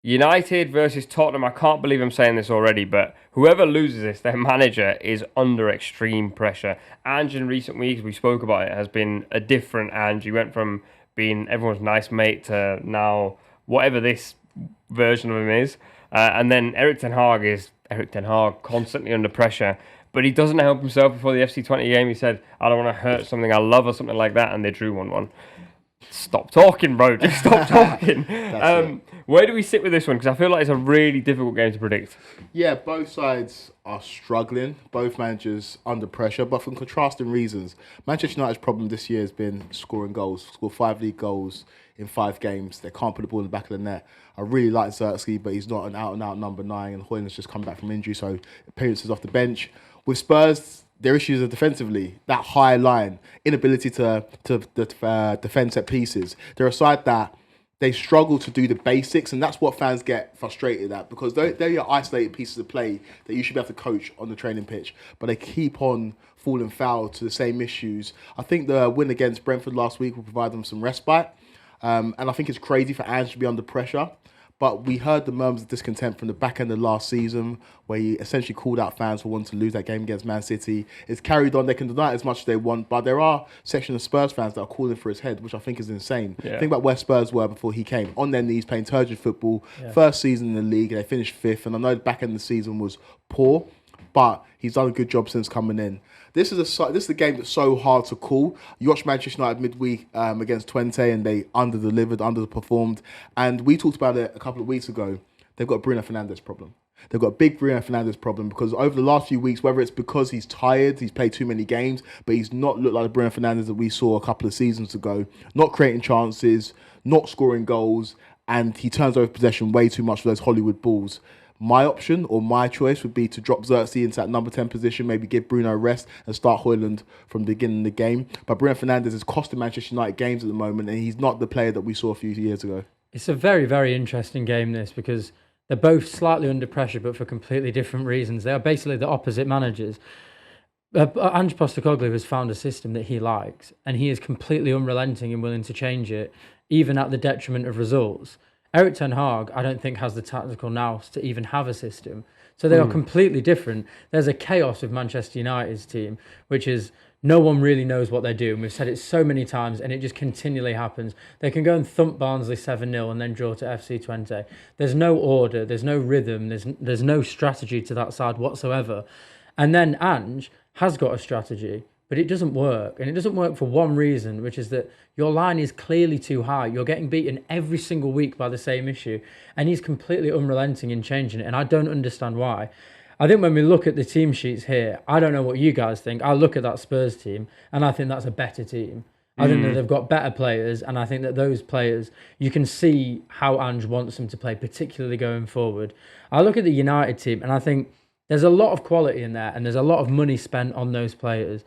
United versus Tottenham. I can't believe I'm saying this already, but whoever loses this, their manager is under extreme pressure. Ange in recent weeks, we spoke about it, has been a different Ange. He went from being everyone's nice mate to now whatever this version of him is. And then Eric Ten Hag is Eric Ten Hag, constantly under pressure. But he doesn't help himself. Before the FC20 game, he said, I don't want to hurt something I love or something like that, and they drew 1-1. Stop talking, bro. Just stop talking. Where do we sit with this one? Because I feel like it's a really difficult game to predict. Yeah, both sides are struggling. Both managers under pressure, but from contrasting reasons. Manchester United's problem this year has been scoring goals. Scored 5 league goals in 5 games. They can't put the ball in the back of the net. I really like Xerxes, but he's not an out-and-out number 9, and Højlund's just come back from injury, so appearances off the bench. With Spurs, their issues are defensively. That high line, inability to defend set pieces. They're a side that they struggle to do the basics, and that's what fans get frustrated at, because they're your isolated pieces of play that you should be able to coach on the training pitch, but they keep on falling foul to the same issues. I think the win against Brentford last week will provide them some respite, and I think it's crazy for Ange to be under pressure. But we heard the murmurs of discontent from the back end of last season, where he essentially called out fans for wanting to lose that game against Man City. It's carried on. They can deny it as much as they want, but there are sections of Spurs fans that are calling for his head, which I think is insane. Yeah. Think about where Spurs were before he came. On their knees, playing turgid football. Yeah. First season in the league, they finished 5th, and I know the back end of the season was poor, but he's done a good job since coming in. This is a game that's so hard to call. You watched Manchester United midweek against Twente, and they under-delivered, underperformed. And we talked about it a couple of weeks ago. They've got a Bruno Fernandes problem. They've got a big Bruno Fernandes problem, because over the last few weeks, whether it's because he's tired, he's played too many games, but he's not looked like the Bruno Fernandes that we saw a couple of seasons ago. Not creating chances, not scoring goals, and he turns over possession way too much for those Hollywood balls. My option or my choice would be to drop Xerxes into that number 10 position, maybe give Bruno a rest and start Højlund from the beginning of the game. But Bruno Fernandes is costing Manchester United games at the moment, and he's not the player that we saw a few years ago. It's a very, very interesting game, this, because they're both slightly under pressure, but for completely different reasons. They are basically the opposite managers. Ange Postecoglou has found a system that he likes, and he is completely unrelenting and willing to change it, even at the detriment of results. Eric Ten Hag, I don't think, has the tactical nous to even have a system. So they are completely different. There's a chaos with Manchester United's team, which is no one really knows what they're doing. We've said it so many times, and it just continually happens. They can go and thump Barnsley 7-0 and then draw to FC20. There's no order, there's no rhythm, there's no strategy to that side whatsoever. And then Ange has got a strategy, but it doesn't work. And it doesn't work for one reason, which is that your line is clearly too high. You're getting beaten every single week by the same issue. And he's completely unrelenting in changing it. And I don't understand why. I think when we look at the team sheets here, I don't know what you guys think. I look at that Spurs team, and I think that's a better team. I think that they've got better players, and I think that those players, you can see how Ange wants them to play, particularly going forward. I look at the United team, and I think there's a lot of quality in there, and there's a lot of money spent on those players.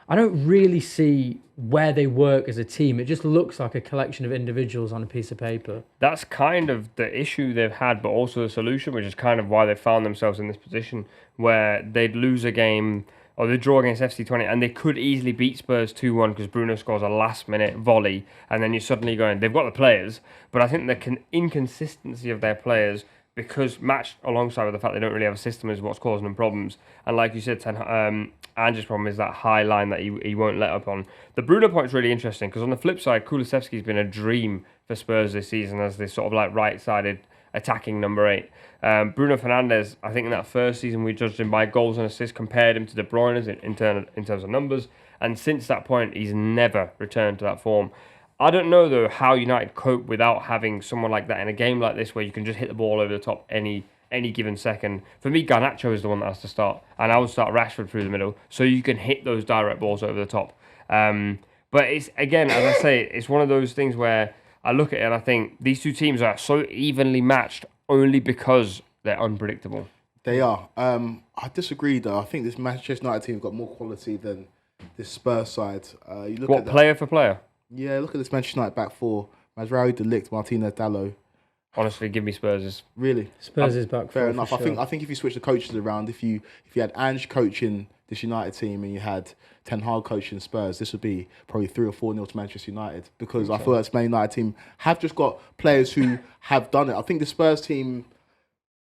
I don't really see where they work as a team. It just looks like a collection of individuals on a piece of paper. That's kind of the issue they've had, but also the solution, which is kind of why they found themselves in this position where they'd lose a game or they'd draw against FC20, and they could easily beat Spurs 2-1 because Bruno scores a last-minute volley, and then you're suddenly going, they've got the players, but I think the inconsistency of their players, because matched alongside with the fact they don't really have a system, is what's causing them problems. And like you said, Ange's problem is that high line that he won't let up on. The Bruno point's really interesting, because on the flip side, Kulusevski's been a dream for Spurs this season as this sort of like right-sided attacking number 8. Bruno Fernandes, I think in that first season we judged him by goals and assists, compared him to De Bruyne in terms of numbers, and since that point he's never returned to that form. I don't know, though, how United cope without having someone like that in a game like this where you can just hit the ball over the top any given second. For me, Garnacho is the one that has to start, and I would start Rashford through the middle so you can hit those direct balls over the top. But it's, again, as I say, it's one of those things where I look at it and I think these two teams are so evenly matched only because they're unpredictable. They are. I disagree, though. I think this Manchester United team have got more quality than this Spurs side. You look what, player for player? Yeah, look at this Manchester United back four. Mazraoui, De Ligt, Martinez, Dalot. Honestly, give me Spurs. Really? Spurs is back. Fair enough. Sure. I think if you switch the coaches around, if you had Ange coaching this United team and you had Ten Hag coaching Spurs, this would be probably 3 or 4-0 to Manchester United, because I feel like this Man United team have just got players who have done it. I think the Spurs team,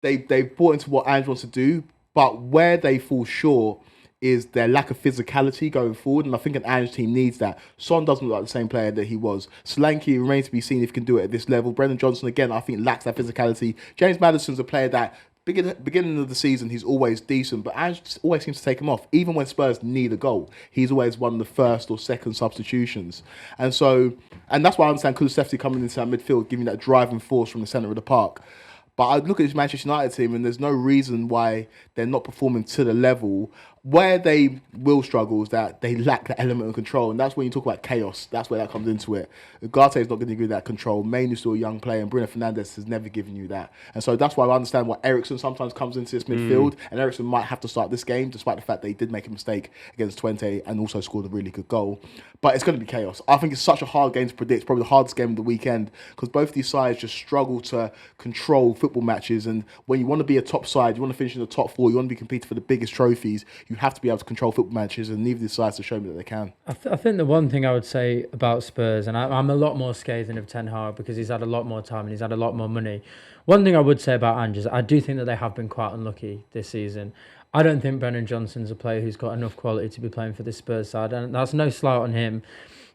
they bought into what Ange wants to do, but where they fall short is their lack of physicality going forward, and I think an Ange team needs that. Son doesn't look like the same player that he was. Solanke remains to be seen if he can do it at this level. Brendan Johnson, again, I think lacks that physicality. James Maddison's a player that beginning of the season, he's always decent, but Ange always seems to take him off. Even when Spurs need a goal, he's always one of the first or second substitutions. And that's why I understand Kulusevski coming into that midfield, giving that driving force from the centre of the park. But I look at this Manchester United team and there's no reason why they're not performing to the level. Where they will struggle is that they lack that element of control. And that's when you talk about chaos. That's where that comes into it. Ugarte is not going to give you that control. Main's still a young player, and Bruno Fernandes has never given you that. And so that's why I understand why Eriksen sometimes comes into this midfield. And Eriksen might have to start this game, despite the fact that he did make a mistake against Twente and also scored a really good goal. But it's going to be chaos. I think it's such a hard game to predict. It's probably the hardest game of the weekend, because both of these sides just struggle to control football matches. And when you want to be a top side, you want to finish in the top 4, you want to be competing for the biggest trophies, you have to be able to control football matches, and neither of these sides to show me that they can. I think the one thing I would say about Spurs, and I'm a lot more scathing of Ten Hag because he's had a lot more time and he's had a lot more money. One thing I would say about Ange is I do think that they have been quite unlucky this season. I don't think Brennan Johnson's a player who's got enough quality to be playing for the Spurs side, and that's no slight on him.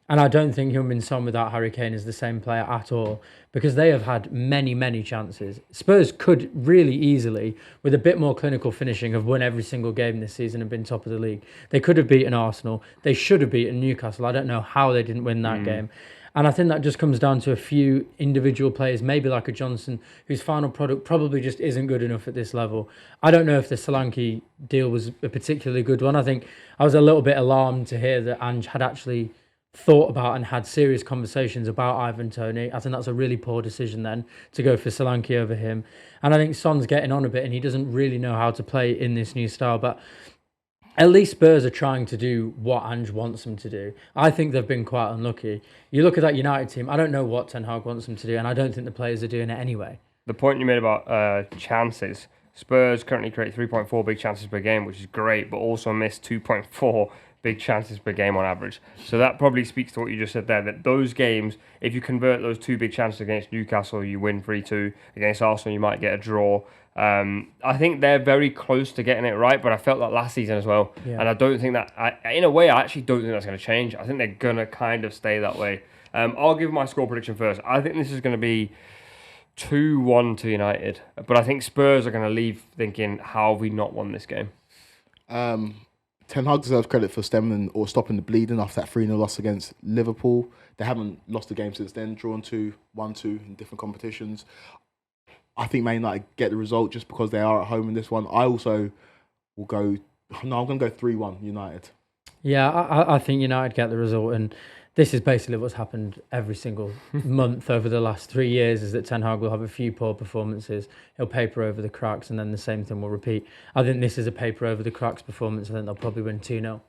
And I don't think Heung-min Son without Harry Kane is the same player at all, because they have had many, many chances. Spurs could really easily, with a bit more clinical finishing, have won every single game this season and been top of the league. They could have beaten Arsenal. They should have beaten Newcastle. I don't know how they didn't win that game. And I think that just comes down to a few individual players, maybe like a Johnson, whose final product probably just isn't good enough at this level. I don't know if the Solanke deal was a particularly good one. I think I was a little bit alarmed to hear that Ange had actually thought about and had serious conversations about Ivan Toney. I think that's a really poor decision then to go for Solanke over him. And I think Son's getting on a bit and he doesn't really know how to play in this new style. But at least Spurs are trying to do what Ange wants them to do. I think they've been quite unlucky. You look at that United team, I don't know what Ten Hag wants them to do, and I don't think the players are doing it anyway. The point you made about chances, Spurs currently create 3.4 big chances per game, which is great, but also miss 2.4 big chances per game on average. So that probably speaks to what you just said there, that those games, if you convert those 2 big chances against Newcastle, you win 3-2. Against Arsenal, you might get a draw. I think they're very close to getting it right, but I felt that last season as well. Yeah. And I don't think that, in a way, I actually don't think that's going to change. I think they're going to kind of stay that way. I'll give my score prediction first. I think this is going to be 2-1 to United. But I think Spurs are going to leave thinking, how have we not won this game? Ten Hag deserves credit for stemming or stopping the bleeding after that 3-0 loss against Liverpool. They haven't lost a game since then, drawn 1-2 in different competitions. I think Man United get the result just because they are at home in this one. I also will go... No, I'm going to go 3-1 United. Yeah, I think United get the result, and this is basically what's happened every single month over the last 3 years, is that Ten Hag will have a few poor performances, he'll paper over the cracks, and then the same thing will repeat. I think this is a paper over the cracks performance. I think they'll probably win 2-0.